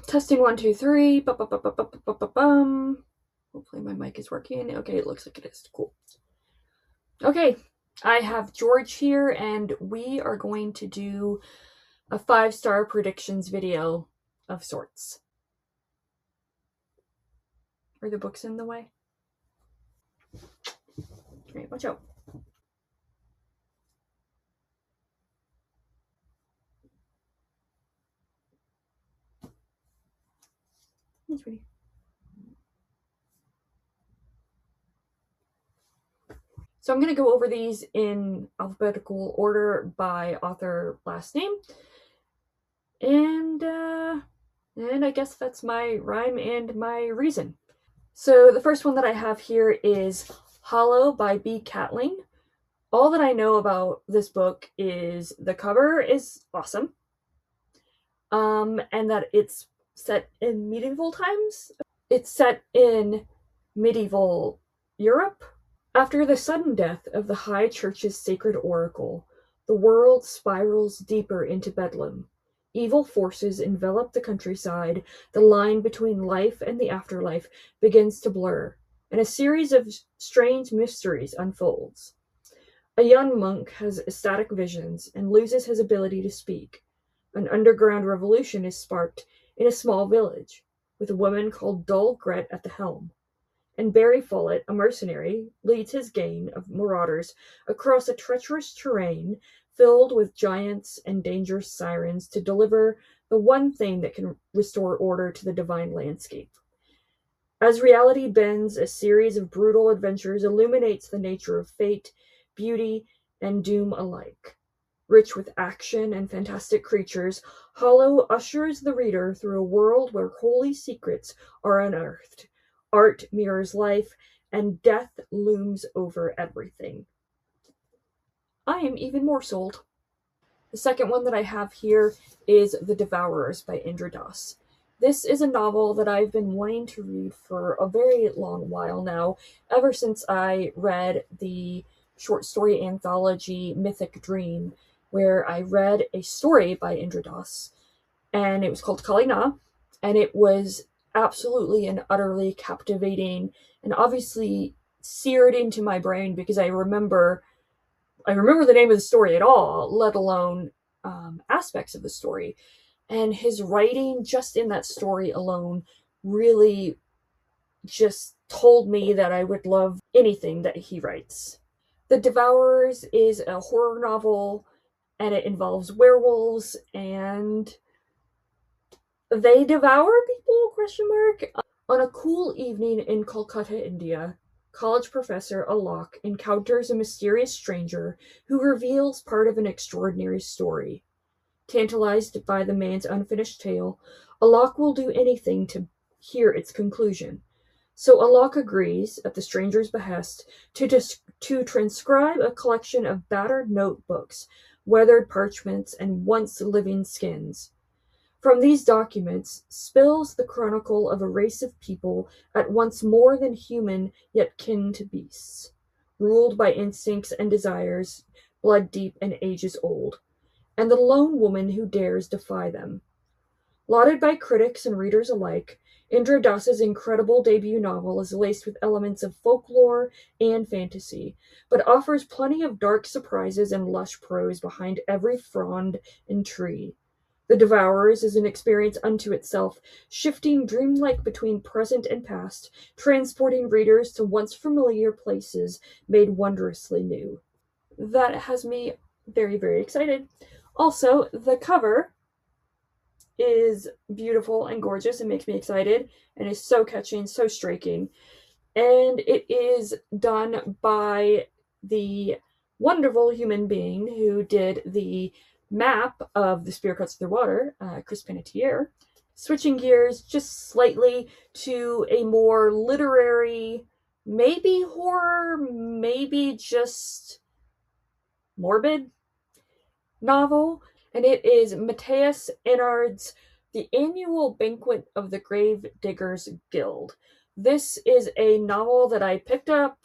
Testing 1, 2, 3. Hopefully my mic is working. Okay, it looks like it is. Cool. Okay, I have George here, and we are going to do a 5-star predictions video of sorts. Are the books in the way? Alright, watch out. That's pretty. So I'm going to go over these in alphabetical order by author last name. And I guess that's my rhyme and my reason. So the first one that I have here is Hollow by B. Catling. All that I know about this book is the cover is awesome, and that it's set in medieval times. It's set in medieval Europe. After the sudden death of the High Church's sacred oracle, the world spirals deeper into bedlam. Evil forces envelop the countryside, the line between life and the afterlife begins to blur, and a series of strange mysteries unfolds. A young monk has ecstatic visions and loses his ability to speak. An underground revolution is sparked in a small village, with a woman called Dull Gret at the helm. And Barry Follett, a mercenary, leads his gang of marauders across a treacherous terrain filled with giants and dangerous sirens to deliver the one thing that can restore order to the divine landscape. As reality bends, a series of brutal adventures illuminates the nature of fate, beauty, and doom alike. Rich with action and fantastic creatures, Hollow ushers the reader through a world where holy secrets are unearthed. Art mirrors life, and death looms over everything. I am even more sold. The second one that I have here is The Devourers by Indra Das. This is a novel that I've been wanting to read for a very long while now, ever since I read the short story anthology Mythic Dream, where I read a story by Indra Das, and it was called Kali Na, and it was absolutely and utterly captivating and obviously seared into my brain because I remember the name of the story at all, let alone aspects of the story. And his writing just in that story alone really just told me that I would love anything that he writes. The Devourers is a horror novel, and it involves werewolves, and they devour people? ? On a cool evening in Kolkata, India, college professor Alok encounters a mysterious stranger who reveals part of an extraordinary story. Tantalized by the man's unfinished tale, Alok will do anything to hear its conclusion. So Alok agrees, at the stranger's behest, to transcribe a collection of battered notebooks, weathered parchments, and once living skins. From these documents spills the chronicle of a race of people at once more than human yet kin to beasts, ruled by instincts and desires blood deep and ages old, and the lone woman who dares defy them. Lauded by critics and readers alike, Indra Das's incredible debut novel is laced with elements of folklore and fantasy, but offers plenty of dark surprises and lush prose behind every frond and tree. The Devourers is an experience unto itself, shifting dreamlike between present and past, transporting readers to once familiar places made wondrously new. That has me very, very excited. Also, the cover is beautiful and gorgeous and makes me excited, and is so catchy, so striking. And it is done by the wonderful human being who did the map of The Spear Cuts Through Water, Chris Panettiere. Switching gears just slightly to a more literary, maybe horror, maybe just morbid novel, and it is Matthias Enard's The Annual Banquet of the Grave Diggers Guild. This is a novel that I picked up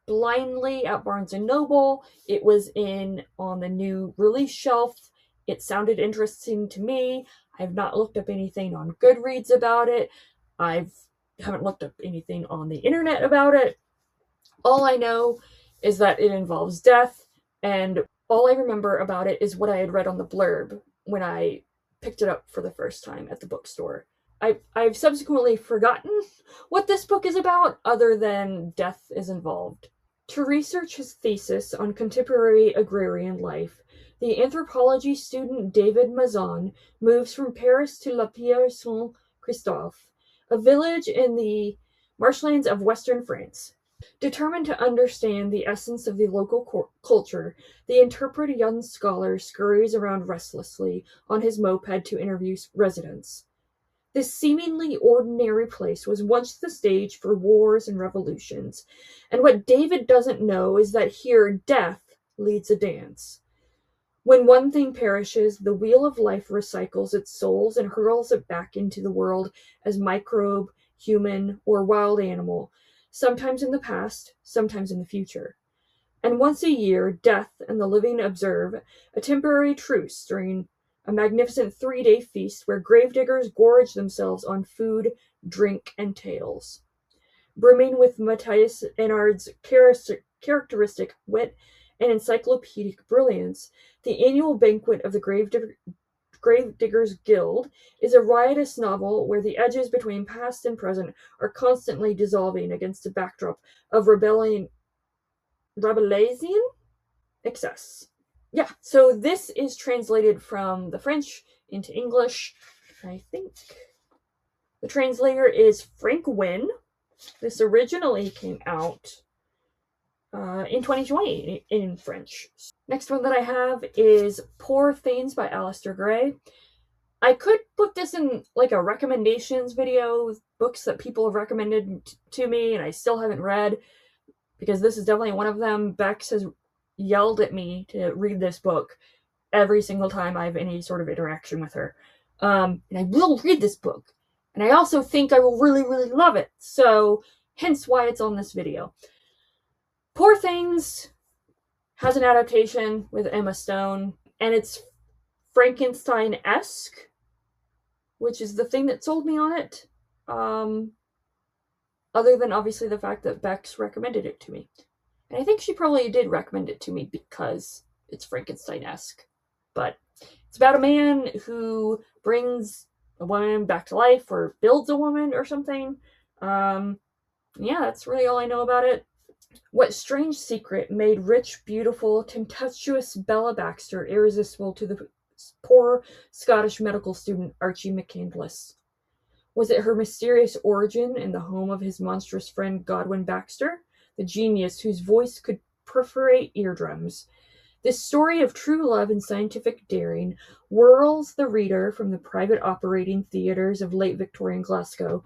blindly at Barnes & Noble. It was on the new release shelf. It sounded interesting to me. I've not looked up anything on Goodreads about it. I haven't looked up anything on the internet about it. All I know is that it involves death, and all I remember about it is what I had read on the blurb when I picked it up for the first time at the bookstore. I've subsequently forgotten what this book is about, other than death is involved. To research his thesis on contemporary agrarian life, the anthropology student David Mazan moves from Paris to La Pierre-Saint-Christophe, a village in the marshlands of western France. Determined to understand the essence of the local culture, the intrepid young scholar scurries around restlessly on his moped to interview residents. This seemingly ordinary place was once the stage for wars and revolutions, and what David doesn't know is that here death leads a dance. When one thing perishes, the wheel of life recycles its souls and hurls it back into the world as microbe, human, or wild animal, sometimes in the past, sometimes in the future. And once a year, death and the living observe a temporary truce during a magnificent 3-day feast where gravediggers gorge themselves on food, drink, and tales. Brimming with Matthias Enard's characteristic wit and encyclopedic brilliance, the annual banquet of the Gravediggers Guild is a riotous novel where the edges between past and present are constantly dissolving against a backdrop of Rabelaisian excess. Yeah, so this is translated from the French into English. I think the translator is Frank Wynne. This originally came out in 2020 in French. Next one that I have is Poor Things by Alistair Gray. I could put this in like a recommendations video, books that people have recommended to me and I still haven't read, because this is definitely one of them. Bex has yelled at me to read this book every single time I have any sort of interaction with her. And I will read this book. And I also think I will really, really love it. So, hence why it's on this video. Poor Things has an adaptation with Emma Stone, and it's Frankenstein-esque, which is the thing that sold me on it. Other than obviously the fact that Bex recommended it to me. And I think she probably did recommend it to me because it's Frankenstein-esque. But it's about a man who brings a woman back to life or builds a woman or something. Yeah, that's really all I know about it. What strange secret made rich, beautiful, tempestuous Bella Baxter irresistible to the poor Scottish medical student Archie McCandless? Was it her mysterious origin in the home of his monstrous friend Godwin Baxter, the genius whose voice could perforate eardrums? This story of true love and scientific daring whirls the reader from the private operating theatres of late Victorian Glasgow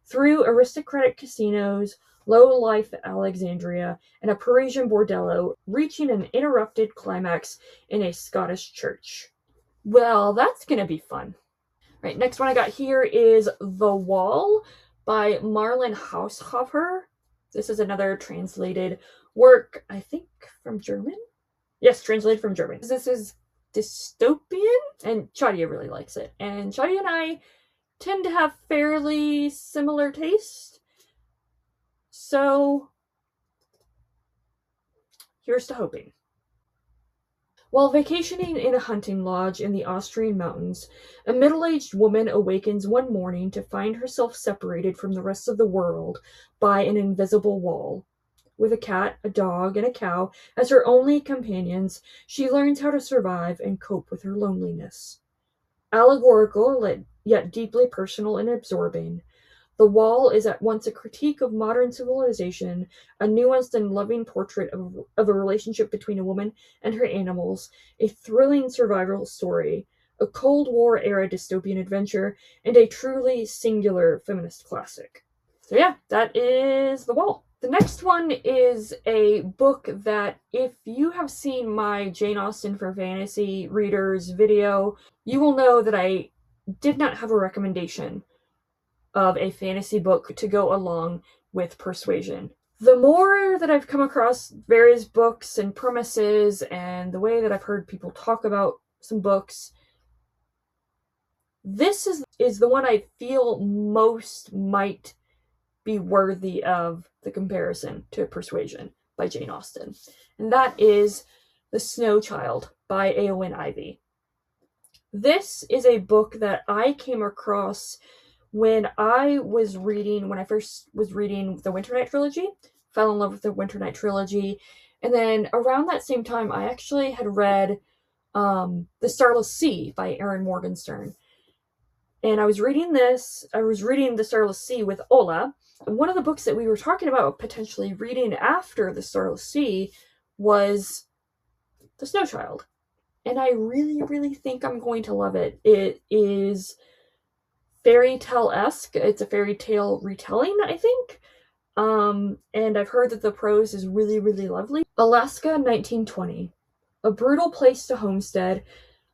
through aristocratic casinos, low-life Alexandria, and a Parisian bordello, reaching an interrupted climax in a Scottish church. Well, that's gonna be fun. Right, next one I got here is The Wall by Marlene Haushofer. This is another translated work, I think, from German? Yes, translated from German. This is dystopian, and Chadia really likes it. And Chadia and I tend to have fairly similar taste. So, here's to hoping. While vacationing in a hunting lodge in the Austrian mountains, a middle-aged woman awakens one morning to find herself separated from the rest of the world by an invisible wall. With a cat, a dog, and a cow as her only companions, she learns how to survive and cope with her loneliness. Allegorical, yet deeply personal and absorbing, The Wall is at once a critique of modern civilization, a nuanced and loving portrait of a relationship between a woman and her animals, a thrilling survival story, a Cold War-era dystopian adventure, and a truly singular feminist classic. So yeah, that is The Wall. The next one is a book that, if you have seen my Jane Austen for Fantasy Readers video, you will know that I did not have a recommendation of a fantasy book to go along with Persuasion. The more that I've come across various books and premises and the way that I've heard people talk about some books, This is the one I feel most might be worthy of the comparison to Persuasion by Jane Austen. And that is The Snow Child by Eowyn Ivey. This is a book that I came across when I first was reading the Winternight trilogy, fell in love with the Winternight trilogy, and then around that same time I actually had read The Starless Sea by Erin Morgenstern. And I was reading The Starless Sea with Ola. And one of the books that we were talking about potentially reading after The Starless Sea was The Snow Child. And I really, really think I'm going to love it. It is fairy tale-esque. It's a fairy tale retelling, I think. And I've heard that the prose is really, really lovely. Alaska, 1920. A brutal place to homestead,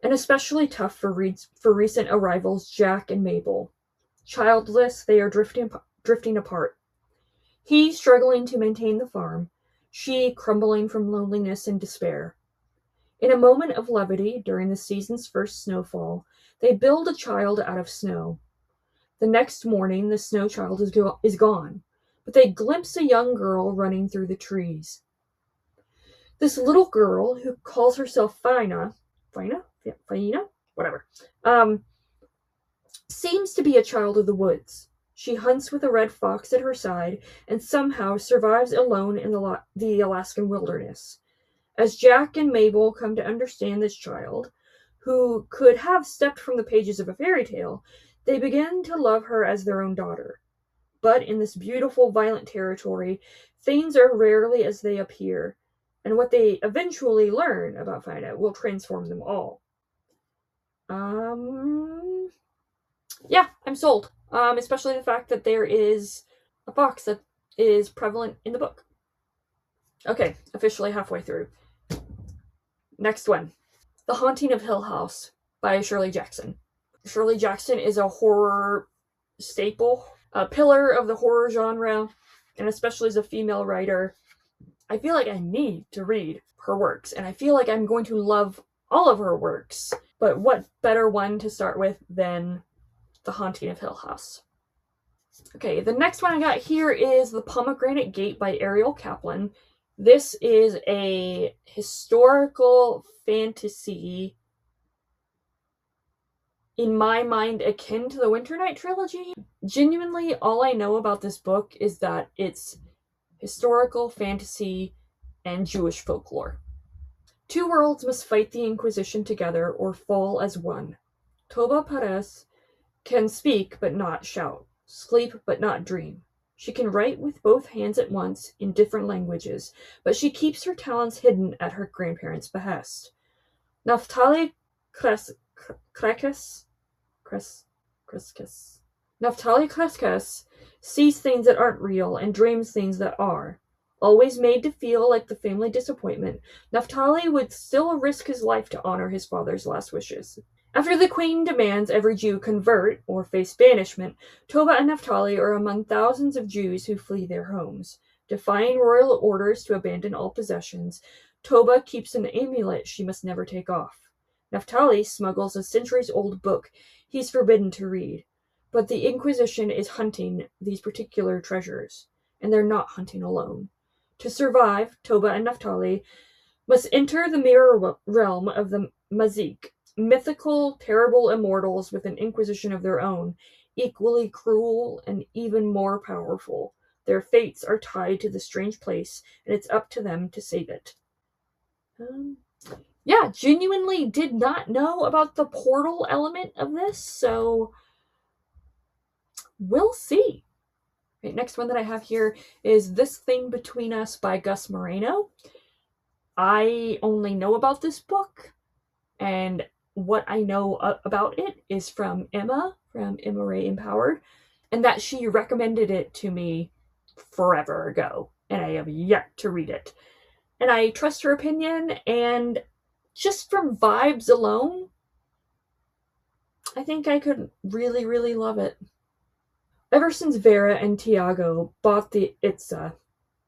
and especially tough for recent arrivals Jack and Mabel. Childless, they are drifting apart. He struggling to maintain the farm, she crumbling from loneliness and despair. In a moment of levity during the season's first snowfall, they build a child out of snow. The next morning, the snow child is gone, but they glimpse a young girl running through the trees. This little girl, who calls herself Fina, whatever, seems to be a child of the woods. She hunts with a red fox at her side and somehow survives alone in the Alaskan wilderness. As Jack and Mabel come to understand this child, who could have stepped from the pages of a fairy tale, they begin to love her as their own daughter. But in this beautiful, violent territory, things are rarely as they appear, and what they eventually learn about Fina will transform them all. Yeah, I'm sold. Especially the fact that there is a fox that is prevalent in the book. Okay, officially halfway through. Next one. The Haunting of Hill House by Shirley Jackson. Shirley Jackson is a horror staple, a pillar of the horror genre, and especially as a female writer, I feel like I need to read her works, and I feel like I'm going to love all of her works. But what better one to start with than The Haunting of Hill House? Okay, the next one I got here is The Pomegranate Gate by Ariel Kaplan. This is a historical fantasy, in my mind, akin to the Winternight trilogy. Genuinely, all I know about this book is that it's historical fantasy and Jewish folklore. Two worlds must fight the Inquisition together or fall as one. Toba Perez can speak but not shout, sleep but not dream. She can write with both hands at once in different languages, but she keeps her talents hidden at her grandparents' behest. Naftali Kreskes sees things that aren't real and dreams things that are. Always made to feel like the family disappointment, Naftali would still risk his life to honor his father's last wishes. After the Queen demands every Jew convert or face banishment, Toba and Naftali are among thousands of Jews who flee their homes. Defying royal orders to abandon all possessions, Toba keeps an amulet she must never take off. Naftali smuggles a centuries-old book he's forbidden to read. But the Inquisition is hunting these particular treasures, and they're not hunting alone. To survive, Toba and Naftali must enter the mirror realm of the Mazik, mythical, terrible immortals with an Inquisition of their own, equally cruel and even more powerful. Their fates are tied to the strange place, and it's up to them to save it. Yeah, genuinely did not know about the portal element of this, so we'll see. Right, next one that I have here is This Thing Between Us by Gus Moreno. I only know about this book, and what I know about it is from Emma Ray Empowered, and that she recommended it to me forever ago, and I have yet to read it. And I trust her opinion, and just from vibes alone, I think I could really, really love it. Ever since Vera and Tiago bought the Itza,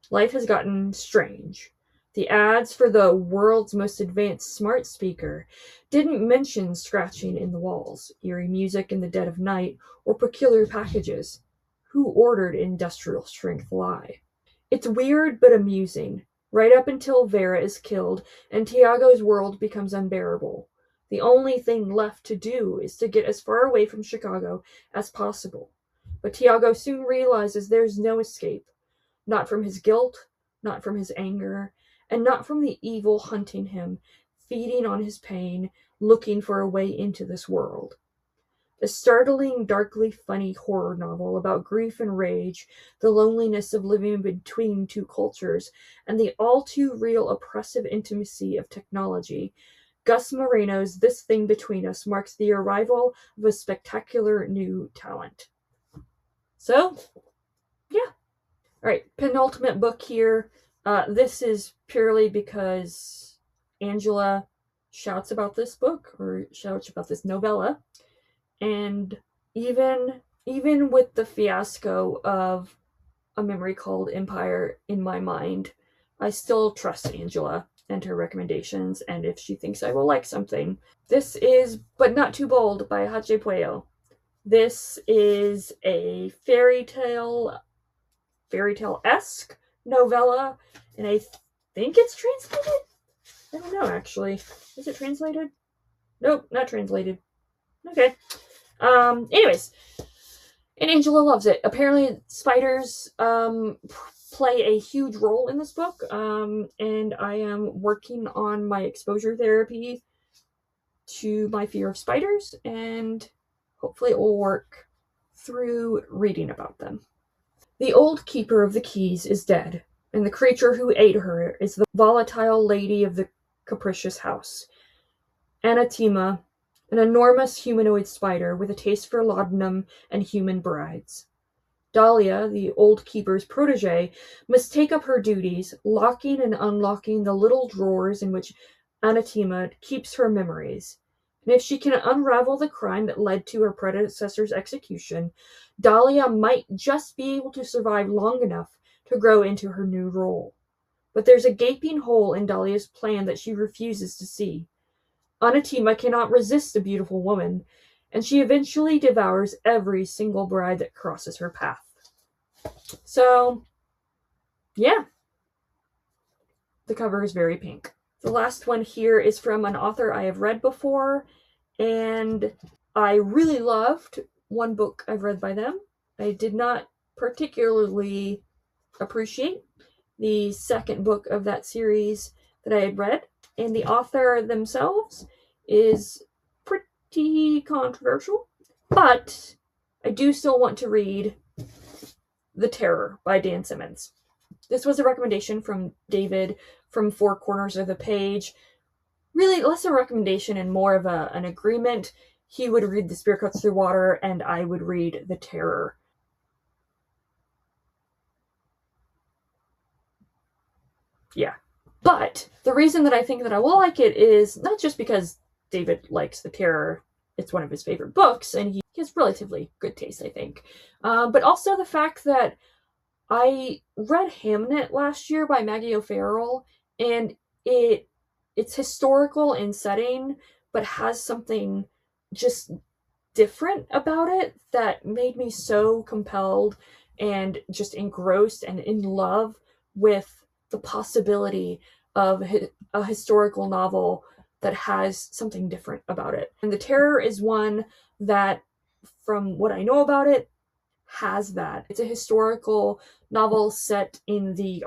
life has gotten strange. The ads for the world's most advanced smart speaker didn't mention scratching in the walls, eerie music in the dead of night, or peculiar packages. Who ordered industrial strength lie? It's weird but amusing, right up until Vera is killed and Tiago's world becomes unbearable. The only thing left to do is to get as far away from Chicago as possible. But Tiago soon realizes there's no escape, not from his guilt, not from his anger, and not from the evil hunting him, feeding on his pain, looking for a way into this world. A startling, darkly funny horror novel about grief and rage, the loneliness of living between two cultures, and the all too real oppressive intimacy of technology. Gus Moreno's This Thing Between Us marks the arrival of a spectacular new talent. So, yeah. Alright, penultimate book here. This is purely because Angela shouts about this book, or shouts about this novella. And even with the fiasco of A Memory Called Empire in my mind, I still trust Angela and her recommendations, and if she thinks I will like something. This is But Not Too Bold by Hache Puello. This is a fairy tale-esque novella, and I think it's translated? I don't know, actually. Is it translated? Nope, not translated. Okay. Anyways, and Angela loves it. Apparently, spiders play a huge role in this book, and I am working on my exposure therapy to my fear of spiders, and hopefully it will work through reading about them. The old keeper of the keys is dead, and the creature who ate her is the volatile lady of the capricious house. Anathema, an enormous humanoid spider with a taste for laudanum and human brides. Dahlia, the old keeper's protege, must take up her duties, locking and unlocking the little drawers in which Anathema keeps her memories. And if she can unravel the crime that led to her predecessor's execution, Dahlia might just be able to survive long enough to grow into her new role. But there's a gaping hole in Dahlia's plan that she refuses to see. Anathema cannot resist a beautiful woman, and she eventually devours every single bride that crosses her path. So, yeah. The cover is very pink. The last one here is from an author I have read before, and I really loved one book I've read by them. I did not particularly appreciate the second book of that series that I had read, and the author themselves is pretty controversial, but I do still want to read The Terror by Dan Simmons. This was a recommendation from David from Four Corners of the Page. Really less a recommendation and more of an agreement. He would read The Spear Cuts Through Water, and I would read The Terror. Yeah. But the reason that I think that I will like it is not just because David likes The Terror. It's one of his favorite books, and he has relatively good taste, I think. But also the fact that I read Hamnet last year by Maggie O'Farrell, and it's historical in setting, but has something just different about it that made me so compelled and just engrossed and in love with the possibility of a historical novel that has something different about it. And The Terror is one that, from what I know about it, has that. It's a historical novel set in the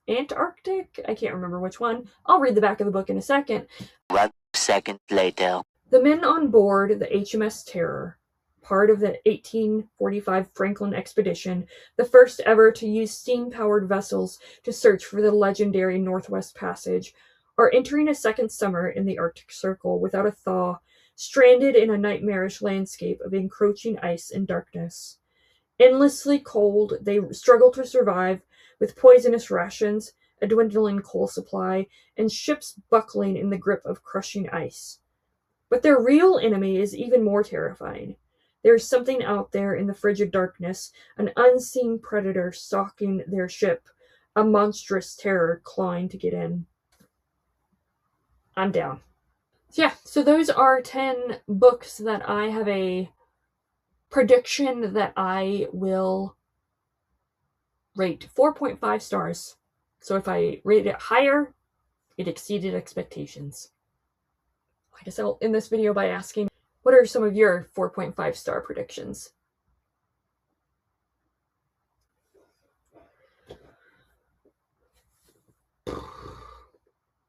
Antarctic? I can't remember which one. I'll read the back of the book in a second. 1 second later. The men on board the HMS Terror, part of the 1845 Franklin expedition, the first ever to use steam-powered vessels to search for the legendary Northwest Passage, are entering a second summer in the Arctic Circle without a thaw, stranded in a nightmarish landscape of encroaching ice and darkness. Endlessly cold, they struggle to survive with poisonous rations, a dwindling coal supply, and ships buckling in the grip of crushing ice. But their real enemy is even more terrifying. There is something out there in the frigid darkness, an unseen predator stalking their ship, a monstrous terror clawing to get in. I'm down. So yeah, so those are 10 books that I have a prediction that I will rate 4.5 stars. So if I rate it higher, it exceeded expectations. I guess I'll end this video by asking, what are some of your 4.5 star predictions?